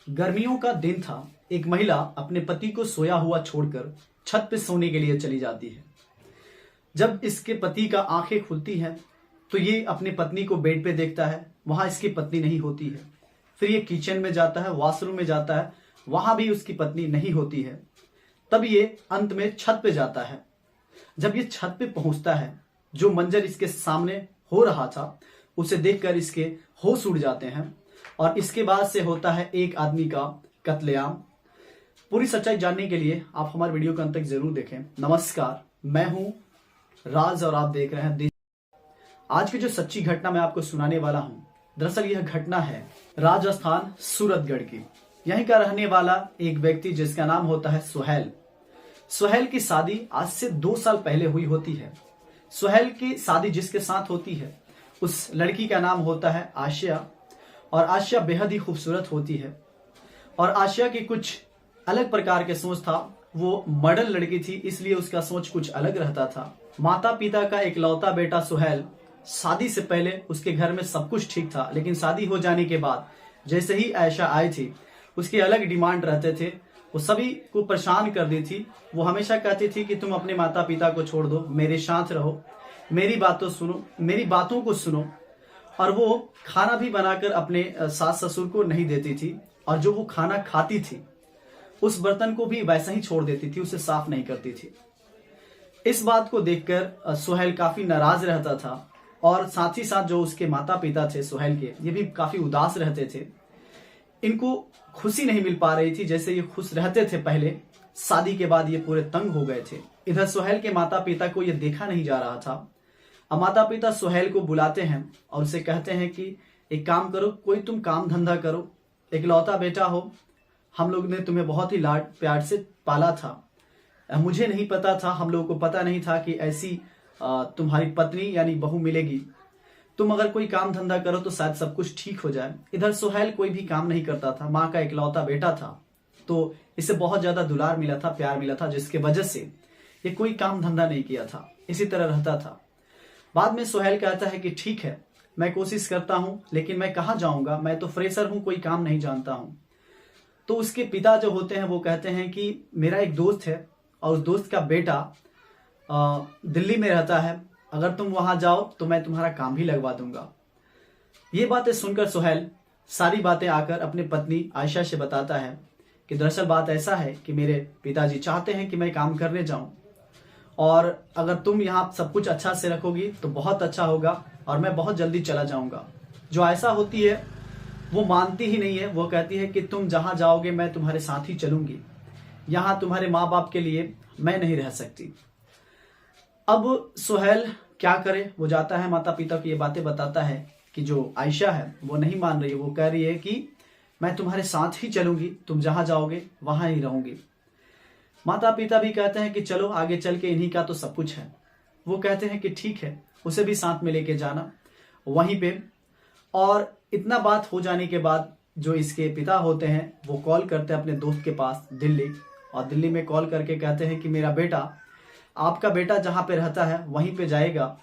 गर्मियों का दिन था। एक महिला अपने पति को सोया हुआ छोड़कर छत पे सोने के लिए चली जाती है। जब इसके पति का आंखें खुलती हैं तो ये अपनी पत्नी को बेड पे देखता है, वहां इसकी पत्नी नहीं होती है। फिर ये किचन में जाता है, वॉशरूम में जाता है, वहां भी उसकी पत्नी नहीं होती है। तब ये अंत में छत पे जाता है। जब ये छत पे पहुंचता है, जो मंजर इसके सामने हो रहा था उसे देखकर इसके होश उड़ जाते हैं और इसके बाद से होता है एक आदमी का कत्लेआम। पूरी सच्चाई जानने के लिए आप हमारे वीडियो को अंत तक जरूर देखें। नमस्कार, मैं हूं राज और आप देख रहे हैं। आज की जो सच्ची घटना मैं आपको सुनाने वाला हूं, दरअसल यह घटना है राजस्थान सूरतगढ़ की। यहीं का रहने वाला एक व्यक्ति जिसका नाम होता है सुहेल। सुहेल की शादी आज से 2 साल पहले हुई होती है। सुहेल की शादी जिसके साथ होती है उस लड़की का नाम होता है आशिया, और आशिया बेहद ही खूबसूरत होती है। और आशिया की कुछ अलग प्रकार के सोच था। वो मॉडल लड़की थी, इसलिए उसका सोच कुछ अलग रहता था। माता पिता का इकलौता बेटा सुहेल, शादी से पहले उसके घर में सब कुछ ठीक था, लेकिन शादी हो जाने के बाद जैसे ही आयशा आई थी उसके अलग डिमांड रहते थे। वो सभी को परेशान कर दी थी। वो हमेशा कहती थी कि तुम अपने माता पिता को छोड़ दो, मेरे साथ रहो, मेरी बातों सुनो, मेरी बातों को सुनो। और वो खाना भी बनाकर अपने सास ससुर को नहीं देती थी, और जो वो खाना खाती थी उस बर्तन को भी वैसा ही छोड़ देती थी, उसे साफ नहीं करती थी। इस बात को देखकर सुहेल काफी नाराज रहता था, और साथ ही साथ जो उसके माता पिता थे सुहेल के, ये भी काफी उदास रहते थे। इनको खुशी नहीं मिल पा रही थी जैसे ये खुश रहते थे पहले। शादी के बाद ये पूरे तंग हो गए थे। इधर सुहेल के माता पिता को ये देखा नहीं जा रहा था। अब माता पिता सुहेल को बुलाते हैं और उसे कहते हैं कि एक काम करो, कोई तुम काम धंधा करो, इकलौता बेटा हो, हम लोग ने तुम्हें बहुत ही लाड प्यार से पाला था। मुझे नहीं पता था, हम लोगों को पता नहीं था कि ऐसी तुम्हारी पत्नी यानी बहू मिलेगी। तुम अगर कोई काम धंधा करो तो शायद सब कुछ ठीक हो जाए। इधर सुहेल कोई भी काम नहीं करता था, माँ का इकलौता बेटा था, तो इसे बहुत ज्यादा दुलार मिला था, प्यार मिला था, जिसके वजह से ये कोई काम धंधा नहीं किया था, इसी तरह रहता था। बाद में सुहेल कहता है कि ठीक है, मैं कोशिश करता हूं, लेकिन मैं कहाँ जाऊंगा, मैं तो फ्रेशर हूं, कोई काम नहीं जानता हूं। तो उसके पिता जो होते हैं वो कहते हैं कि मेरा एक दोस्त है और उस दोस्त का बेटा दिल्ली में रहता है, अगर तुम वहां जाओ तो मैं तुम्हारा काम भी लगवा दूंगा। ये बातें सुनकर सुहेल सारी बातें आकर अपनी पत्नी आयशा से बताता है कि दरअसल बात ऐसा है कि मेरे पिताजी चाहते हैं कि मैं काम करने जाऊं, और अगर तुम यहाँ सब कुछ अच्छा से रखोगी तो बहुत अच्छा होगा, और मैं बहुत जल्दी चला जाऊंगा। जो आयशा होती है वो मानती ही नहीं है। वो कहती है कि तुम जहां जाओगे मैं तुम्हारे साथ ही चलूंगी, यहाँ तुम्हारे माँ बाप के लिए मैं नहीं रह सकती। अब सुहेल क्या करे, वो जाता है माता पिता को ये बातें बताता है कि जो आयशा है वो नहीं मान रही है। वो कह रही है कि मैं तुम्हारे साथ ही चलूंगी, तुम जहां जाओगे वहां ही रहूंगी। माता पिता भी कहते हैं कि चलो आगे चल के इन्हीं का तो सब कुछ है। वो कहते हैं कि ठीक है, उसे भी साथ में लेके जाना वहीं पे। और इतना बात हो जाने के बाद जो इसके पिता होते हैं वो कॉल करते हैं अपने दोस्त के पास दिल्ली, और दिल्ली में कॉल करके कहते हैं कि मेरा बेटा, आपका बेटा जहाँ पे रहता है वहीं पे जाएगा,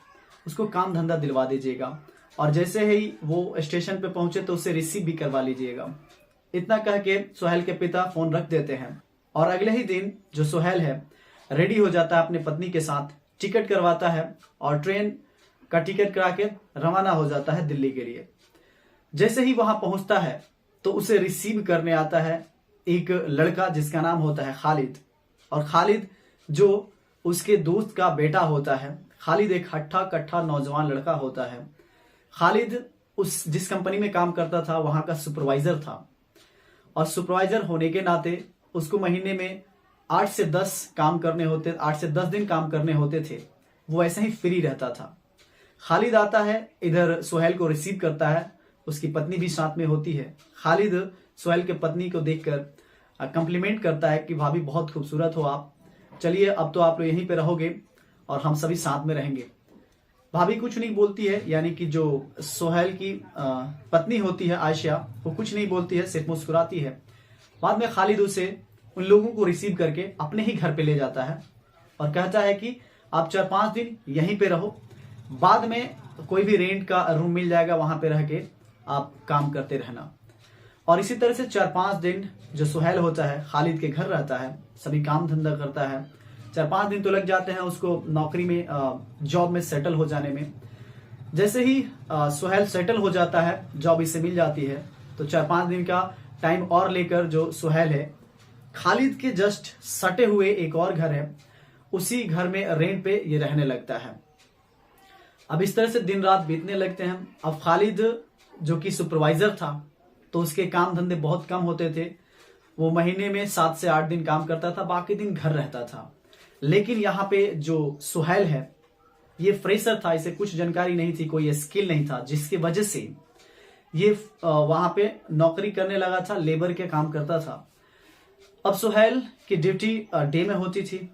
उसको काम धंधा दिलवा दीजिएगा, और जैसे ही वो स्टेशन पे पहुंचे तो उसे रिसीव भी करवा लीजिएगा। इतना कह के सुहेल के पिता फोन रख देते हैं, और अगले ही दिन जो सुहेल है रेडी हो जाता है अपनी पत्नी के साथ, टिकट करवाता है और ट्रेन का टिकट करा के रवाना हो जाता है दिल्ली के लिए। जैसे ही वहां पहुंचता है तो उसे रिसीव करने आता है एक लड़का जिसका नाम होता है खालिद। और खालिद जो उसके दोस्त का बेटा होता है। खालिद एक हट्ठा कट्ठा नौजवान लड़का होता है। खालिद उस जिस कंपनी में काम करता था वहां का सुपरवाइजर था, और सुपरवाइजर होने के नाते उसको महीने में 8 से 10 काम करने होते, 8 से 10 दिन काम करने होते थे। वो ऐसे ही फ्री रहता था। खालिद आता है, इधर सुहेल को रिसीव करता है, उसकी पत्नी भी साथ में होती है। खालिद सुहेल के पत्नी को देखकर कम्प्लीमेंट करता है कि भाभी बहुत खूबसूरत हो आप, चलिए अब तो आप यहीं पे रहोगे और हम सभी साथ में रहेंगे। भाभी कुछ नहीं बोलती है, यानी कि जो सुहेल की पत्नी होती है आयशा, वो कुछ नहीं बोलती है, सिर्फ मुस्कुराती है। बाद में खालिद उसे उन लोगों को रिसीव करके अपने ही घर पे ले जाता है और कहता है कि आप 4-5 दिन यहीं पे रहो, बाद में कोई भी रेंट का रूम मिल जाएगा, वहां पे रह के आप काम करते रहना। और इसी तरह से 4-5 दिन जो सुहेल होता है खालिद के घर रहता है, सभी काम धंधा करता है। 4-5 दिन तो लग जाते हैं उसको नौकरी में, जॉब में सेटल हो जाने में। जैसे ही सुहेल सेटल हो जाता है, जॉब इसे मिल जाती है, तो 4-5 दिन का टाइम और लेकर जो सुहेल है खालिद के जस्ट सटे हुए एक और घर है, उसी घर में रेंट पे ये रहने लगता है। अब इस तरह से दिन रात बीतने लगते हैं। अब खालिद जो कि सुपरवाइजर था, तो उसके काम धंधे बहुत कम होते थे। वो महीने में 7 से 8 दिन काम करता था, बाकी दिन घर रहता था। लेकिन यहाँ पे जो सुहेल है ये फ्रेशर था, इसे कुछ जानकारी नहीं थी, कोई स्किल नहीं था, जिसकी वजह से ये वहां पे नौकरी करने लगा था, लेबर के काम करता था। अब सुहेल की ड्यूटी डे में होती थी।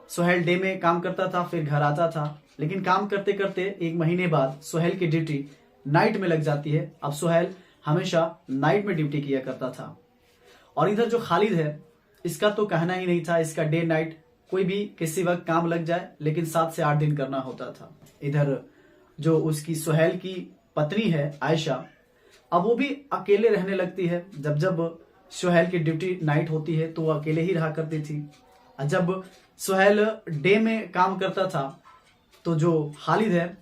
सुहेल डे में काम करता था, फिर घर आता था। लेकिन काम करते करते 1 महीने बाद सुहेल की ड्यूटी नाइट में लग जाती है। अब सुहेल हमेशा नाइट में ड्यूटी किया करता था। और इधर जो खालिद है, इसका तो कहना ही नहीं था, इसका डे नाइट कोई भी किसी वक्त काम लग जाए, लेकिन 7 से 8 दिन करना होता था। इधर जो उसकी सुहेल की पत्नी है आयशा, अब वो भी अकेले रहने लगती है। जब जब सुहेल की ड्यूटी नाइट होती है तो वो अकेले ही रहा करती थी। जब सुहेल डे में काम करता था तो जो खालिद है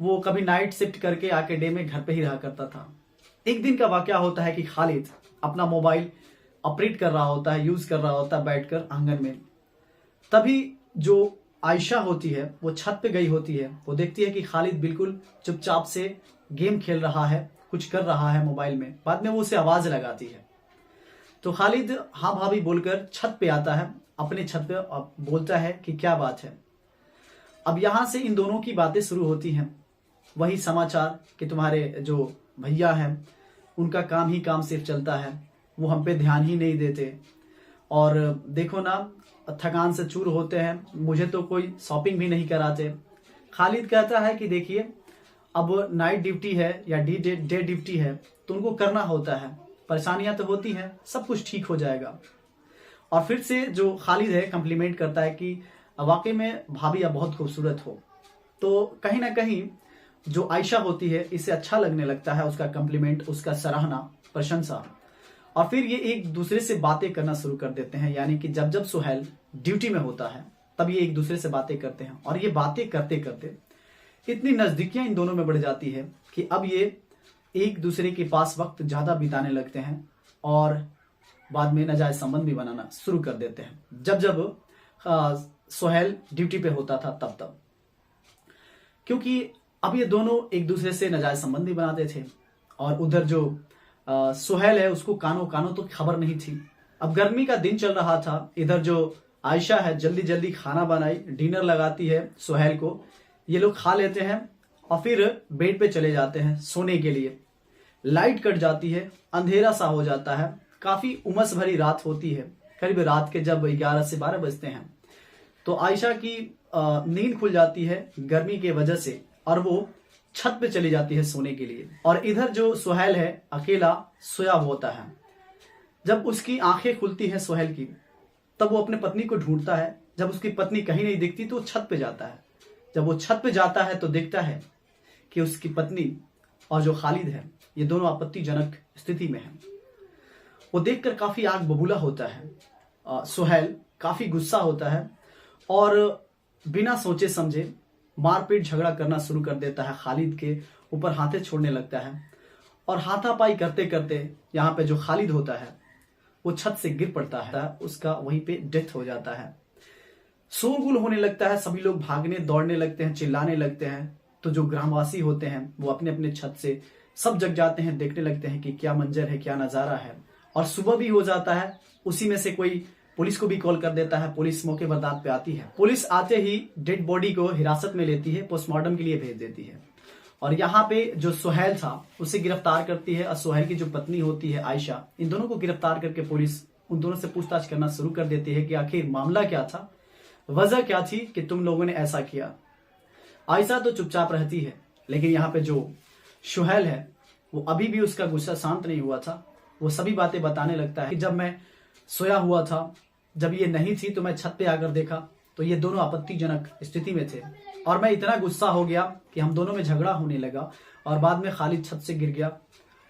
वो कभी नाइट शिफ्ट करके आके डे में घर पे ही रहा करता था। एक दिन का वाकया होता है कि खालिद अपना मोबाइल ऑपरेट कर रहा होता है, यूज कर रहा होता है बैठकर आंगन में। तभी जो आयशा होती है वो छत पे गई होती है। वो देखती है कि खालिद बिल्कुल चुपचाप से गेम खेल रहा है, कुछ कर रहा है मोबाइल में। बाद में वो उसे आवाज लगाती है, तो खालिद हाँ भाभी बोलकर छत पे आता है, अपने छत पे बोलता है कि क्या बात है। अब यहां से इन दोनों की बातें शुरू होती हैं। वही समाचार कि तुम्हारे जो भैया हैं उनका काम ही काम सिर्फ चलता है, वो हम पे ध्यान ही नहीं देते, और देखो ना थकान से चूर होते हैं, मुझे तो कोई शॉपिंग भी नहीं कराते। खालिद कहता है कि देखिए अब नाइट ड्यूटी है या डे ड्यूटी है तो उनको करना होता है, परेशानियां तो होती हैं, सब कुछ ठीक हो जाएगा। और फिर से जो खालिद है कम्प्लीमेंट करता है कि वाकई में भाभी आप बहुत खूबसूरत हो। तो कहीं ना कहीं जो आयशा होती है इसे अच्छा लगने लगता है उसका कम्प्लीमेंट, उसका सराहना, प्रशंसा। और फिर ये एक दूसरे से बातें करना शुरू कर देते हैं। यानी कि जब जब सुहेल ड्यूटी में होता है तब ये एक दूसरे से बातें करते हैं, और ये बातें करते करते इतनी नजदीकियां इन दोनों में बढ़ जाती है कि अब ये एक दूसरे के पास वक्त ज्यादा बिताने लगते हैं, और बाद में नाजायज संबंध भी बनाना शुरू कर देते हैं। जब जब सुहेल ड्यूटी पे होता था तब क्योंकि अब ये दोनों एक दूसरे से नाजायज संबंध भी बनाते थे। और उधर जो सुहेल है उसको कानों कानों तो खबर नहीं थी। अब गर्मी का दिन चल रहा था। इधर जो आयशा है जल्दी जल्दी खाना बनाई, डिनर लगाती है सुहेल को, ये लोग खा लेते हैं और फिर बेड पे चले जाते हैं सोने के लिए। लाइट कट जाती है, अंधेरा सा हो जाता है, काफी उमस भरी रात होती है। करीब रात के जब 11 से 12 बजते हैं तो आयशा की नींद खुल जाती है गर्मी की वजह से, और वो छत पे चली जाती है सोने के लिए। और इधर जो सुहेल है अकेला सोया होता है। जब उसकी आंखें खुलती हैं सुहेल की, तब वो अपने पत्नी को ढूंढता है। जब उसकी पत्नी कहीं नहीं दिखती तो वो छत पे जाता है। जब वो छत पे जाता है तो देखता है कि उसकी पत्नी और जो खालिद है ये दोनों आपत्तिजनक स्थिति में हैं। वो देखकर काफी आग बबूला होता है। सुहेल काफी गुस्सा होता है और बिना सोचे समझे मारपीट झगड़ा करना शुरू कर देता है, खालिद के ऊपर हाथे छोड़ने लगता है। और हाथापाई करते करते यहाँ पे जो खालिद होता है वो छत से गिर पड़ता है, उसका वहीं पे डेथ हो जाता है। शोरगुल होने लगता है, सभी लोग भागने दौड़ने लगते हैं, चिल्लाने लगते हैं। तो जो ग्रामवासी होते हैं वो अपने अपने छत से सब जग जाते हैं, देखने लगते हैं कि क्या मंजर है, क्या नजारा है। और सुबह भी हो जाता है। उसी में से कोई पुलिस को भी कॉल कर देता है। पुलिस मौके पर दाद पे आती है। पुलिस आते ही डेड बॉडी को हिरासत में लेती है, पोस्टमार्टम के लिए भेज देती है। और यहाँ पे जो सुहेल था उसे गिरफ्तार करती है, और सुहेल की जो पत्नी होती है आयशा, इन दोनों को गिरफ्तार करके पुलिस उन दोनों से पूछताछ करना शुरू कर देती है कि आखिर मामला क्या था, वजह क्या थी कि तुम लोगों ने ऐसा किया। आयशा तो चुपचाप रहती है, लेकिन यहाँ पे जो सुहेल है वो अभी भी उसका गुस्सा शांत नहीं हुआ था। वो सभी बातें बताने लगता है कि जब मैं सोया हुआ था, जब ये नहीं थी तो मैं छत पे आकर देखा तो ये दोनों आपत्तिजनक स्थिति में थे, और मैं इतना गुस्सा हो गया कि हम दोनों में झगड़ा होने लगा, और बाद में खालिद छत से गिर गया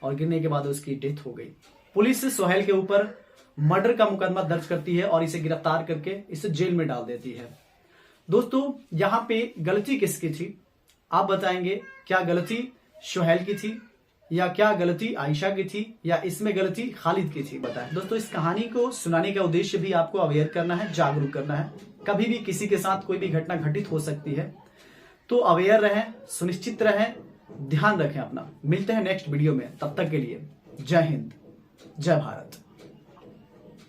और गिरने के बाद उसकी डेथ हो गई। पुलिस सोहेल के ऊपर मर्डर का मुकदमा दर्ज करती है और इसे गिरफ्तार करके इसे जेल में डाल देती है। दोस्तों, यहाँ पे गलती किसकी थी आप बताएंगे? क्या गलती सोहेल की थी या क्या गलती आयशा की थी या इसमें गलती खालिद की थी? बताएं। दोस्तों, इस कहानी को सुनाने का उद्देश्य भी आपको अवेयर करना है, जागरूक करना है। कभी भी किसी के साथ कोई भी घटना घटित हो सकती है, तो अवेयर रहें, सुनिश्चित रहें, ध्यान रखें अपना। मिलते हैं नेक्स्ट वीडियो में, तब तक के लिए जय हिंद, जय भारत।